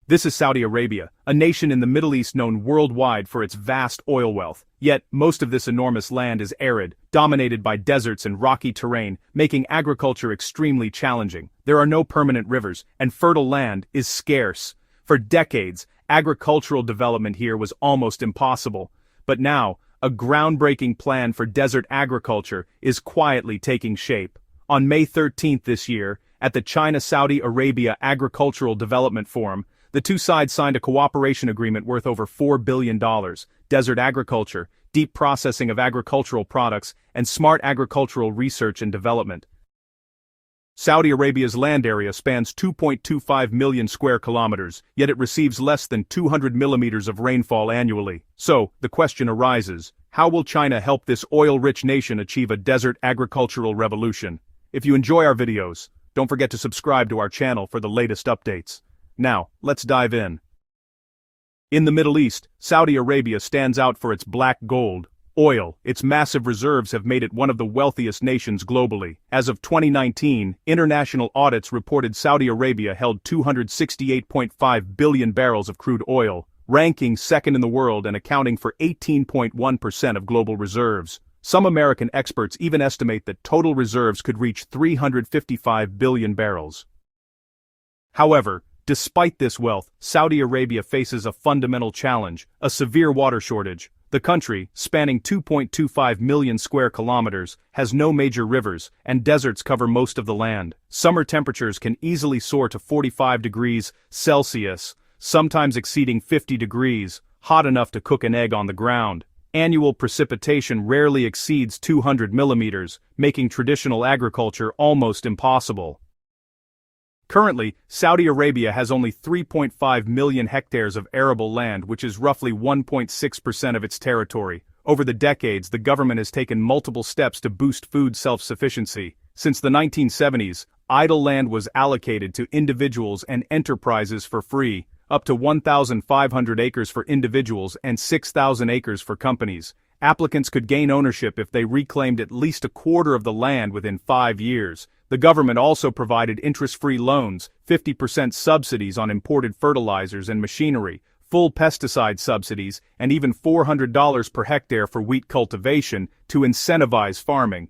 This is Saudi Arabia, a nation in the Middle East known worldwide for its vast oil wealth. Yet, most of this enormous land is arid, dominated by deserts and rocky terrain, making agriculture extremely challenging. There are no permanent rivers, and fertile land is scarce. For decades, agricultural development here was almost impossible. But now, a groundbreaking plan for desert agriculture is quietly taking shape. On May 13th this year, at the China-Saudi Arabia Agricultural Development Forum, the two sides signed a cooperation agreement worth over $4 billion, desert agriculture, deep processing of agricultural products, and smart agricultural research and development. Saudi Arabia's land area spans 2.25 million square kilometers, yet it receives less than 200 millimeters of rainfall annually. So, the question arises, how will China help this oil-rich nation achieve a desert agricultural revolution? If you enjoy our videos, don't forget to subscribe to our channel for the latest updates. Now, let's dive in. In the Middle East, Saudi Arabia stands out for its black gold, oil. Its massive reserves have made it one of the wealthiest nations globally. As of 2019, international audits reported Saudi Arabia held 268.5 billion barrels of crude oil, ranking second in the world and accounting for 18.1% of global reserves. Some American experts even estimate that total reserves could reach 355 billion barrels. However, despite this wealth, Saudi Arabia faces a fundamental challenge, a severe water shortage. The country, spanning 2.25 million square kilometers, has no major rivers, and deserts cover most of the land. Summer temperatures can easily soar to 45 degrees Celsius, sometimes exceeding 50 degrees, hot enough to cook an egg on the ground. Annual precipitation rarely exceeds 200 millimeters, making traditional agriculture almost impossible. Currently, Saudi Arabia has only 3.5 million hectares of arable land, which is roughly 1.6% of its territory. Over the decades, the government has taken multiple steps to boost food self-sufficiency. Since the 1970s, idle land was allocated to individuals and enterprises for free, up to 1,500 acres for individuals and 6,000 acres for companies. Applicants could gain ownership if they reclaimed at least a quarter of the land within 5 years. The government also provided interest-free loans, 50% subsidies on imported fertilizers and machinery, full pesticide subsidies, and even $400 per hectare for wheat cultivation to incentivize farming.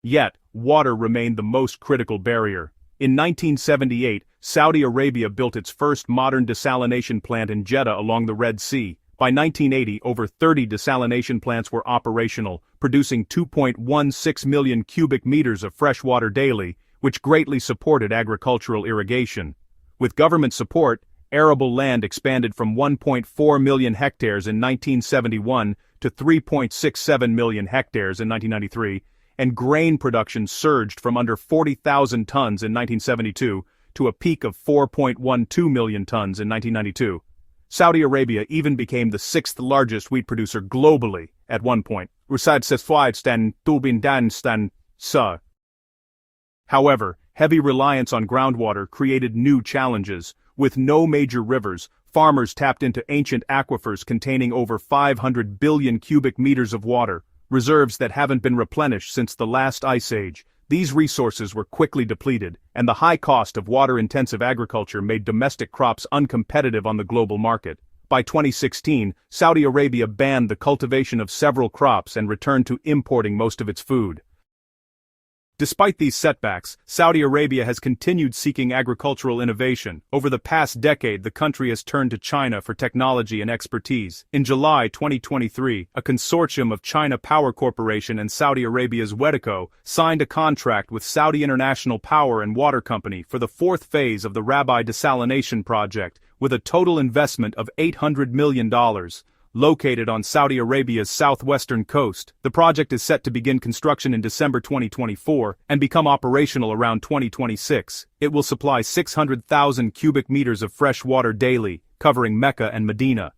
Yet, water remained the most critical barrier. In 1978, Saudi Arabia built its first modern desalination plant in Jeddah along the Red Sea. By 1980, over 30 desalination plants were operational, producing 2.16 million cubic meters of fresh water daily, which greatly supported agricultural irrigation. With government support, arable land expanded from 1.4 million hectares in 1971 to 3.67 million hectares in 1993, and grain production surged from under 40,000 tons in 1972 to a peak of 4.12 million tons in 1992. Saudi Arabia even became the sixth largest wheat producer globally at one point. However, heavy reliance on groundwater created new challenges. With no major rivers, farmers tapped into ancient aquifers containing over 500 billion cubic meters of water, reserves that haven't been replenished since the last ice age. These resources were quickly depleted, and the high cost of water-intensive agriculture made domestic crops uncompetitive on the global market. By 2016, Saudi Arabia banned the cultivation of several crops and returned to importing most of its food. Despite these setbacks, Saudi Arabia has continued seeking agricultural innovation. Over the past decade, the country has turned to China for technology and expertise. In July 2023, a consortium of China Power Corporation and Saudi Arabia's Wedeco signed a contract with Saudi International Power and Water Company for the fourth phase of the Rabbi desalination project, with a total investment of $800 million. Located on Saudi Arabia's southwestern coast, the project is set to begin construction in December 2024 and become operational around 2026. It will supply 600,000 cubic meters of fresh water daily, covering Mecca and Medina.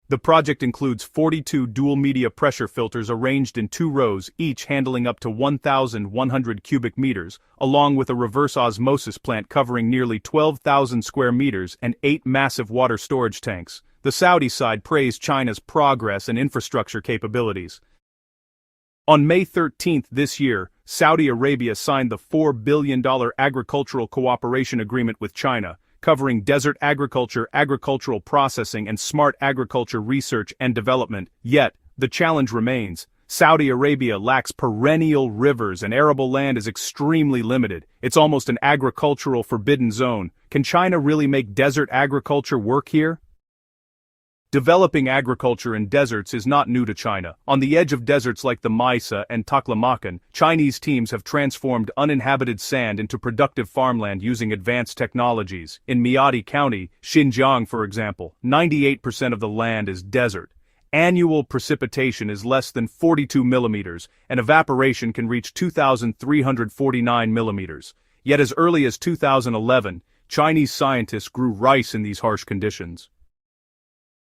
The project includes 42 dual-media pressure filters arranged in 2 rows, each handling up to 1,100 cubic meters, along with a reverse osmosis plant covering nearly 12,000 square meters and 8 massive water storage tanks. The Saudi side praised China's progress and infrastructure capabilities. On May 13 this year, Saudi Arabia signed the $4 billion agricultural cooperation agreement with China, covering desert agriculture, agricultural processing, and smart agriculture research and development. Yet, the challenge remains. Saudi Arabia lacks perennial rivers and arable land is extremely limited. It's almost an agricultural forbidden zone. Can China really make desert agriculture work here? Developing agriculture in deserts is not new to China. On the edge of deserts like the Maisa and Taklamakan, Chinese teams have transformed uninhabited sand into productive farmland using advanced technologies. In Miadi County, Xinjiang for example, 98% of the land is desert. Annual precipitation is less than 42 millimeters, and evaporation can reach 2,349 millimeters. Yet as early as 2011, Chinese scientists grew rice in these harsh conditions.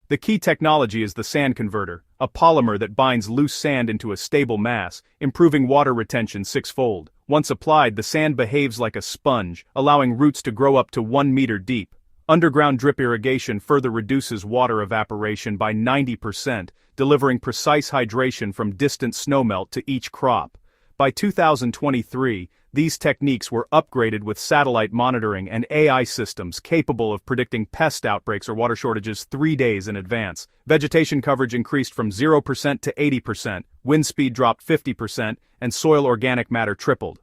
The key technology is the sand converter, a polymer that binds loose sand into a stable mass, improving water retention sixfold. Once applied, the sand behaves like a sponge, allowing roots to grow up to 1 meter deep. Underground drip irrigation further reduces water evaporation by 90%, delivering precise hydration from distant snowmelt to each crop. By 2023, these techniques were upgraded with satellite monitoring and AI systems capable of predicting pest outbreaks or water shortages 3 days in advance. Vegetation coverage increased from 0% to 80%, wind speed dropped 50%, and soil organic matter tripled.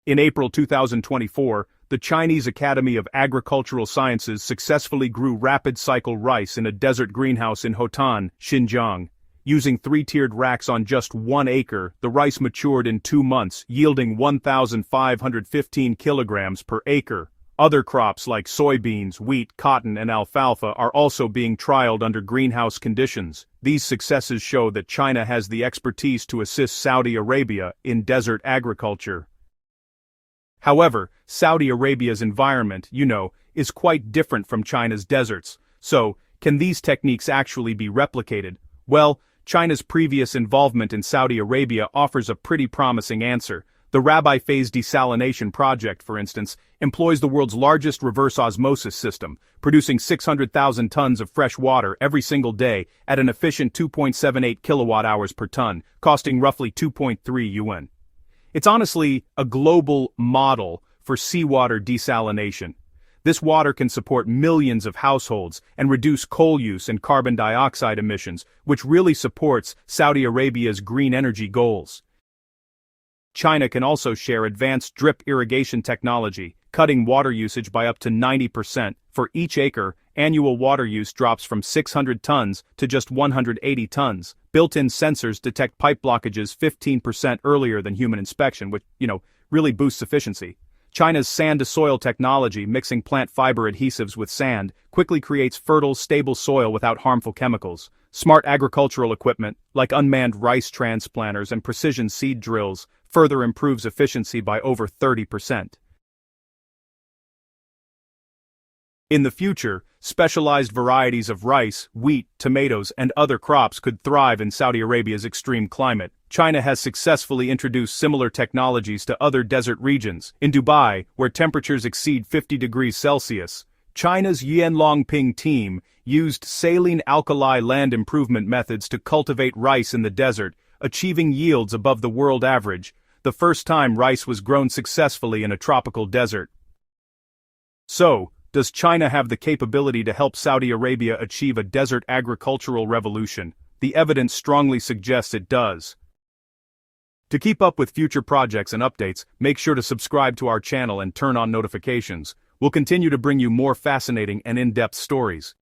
In April 2024, the Chinese Academy of Agricultural Sciences successfully grew rapid-cycle rice in a desert greenhouse in Hotan, Xinjiang. Using 3-tiered racks on just 1 acre, the rice matured in 2 months, yielding 1,515 kilograms per acre. Other crops like soybeans, wheat, cotton, and alfalfa are also being trialed under greenhouse conditions. These successes show that China has the expertise to assist Saudi Arabia in desert agriculture. However, Saudi Arabia's environment, is quite different from China's deserts. So, can these techniques actually be replicated? Well, China's previous involvement in Saudi Arabia offers a pretty promising answer. The Rabi Phase Desalination Project, for instance, employs the world's largest reverse osmosis system, producing 600,000 tons of fresh water every single day at an efficient 2.78 kilowatt-hours per ton, costing roughly 2.3 yuan. It's honestly a global model for seawater desalination. This water can support millions of households and reduce coal use and carbon dioxide emissions, which really supports Saudi Arabia's green energy goals. China can also share advanced drip irrigation technology, cutting water usage by up to 90%. For each acre, annual water use drops from 600 tons to just 180 tons. Built-in sensors detect pipe blockages 15% earlier than human inspection, which, really boosts efficiency. China's sand-to-soil technology, mixing plant fiber adhesives with sand, quickly creates fertile, stable soil without harmful chemicals. Smart agricultural equipment, like unmanned rice transplanters and precision seed drills, further improves efficiency by over 30%. In the future, specialized varieties of rice, wheat, tomatoes, and other crops could thrive in Saudi Arabia's extreme climate. China has successfully introduced similar technologies to other desert regions. In Dubai, where temperatures exceed 50 degrees Celsius, China's Yanlongping team used saline alkali land improvement methods to cultivate rice in the desert, achieving yields above the world average, the first time rice was grown successfully in a tropical desert. So, does China have the capability to help Saudi Arabia achieve a desert agricultural revolution? The evidence strongly suggests it does. To keep up with future projects and updates, make sure to subscribe to our channel and turn on notifications. We'll continue to bring you more fascinating and in-depth stories.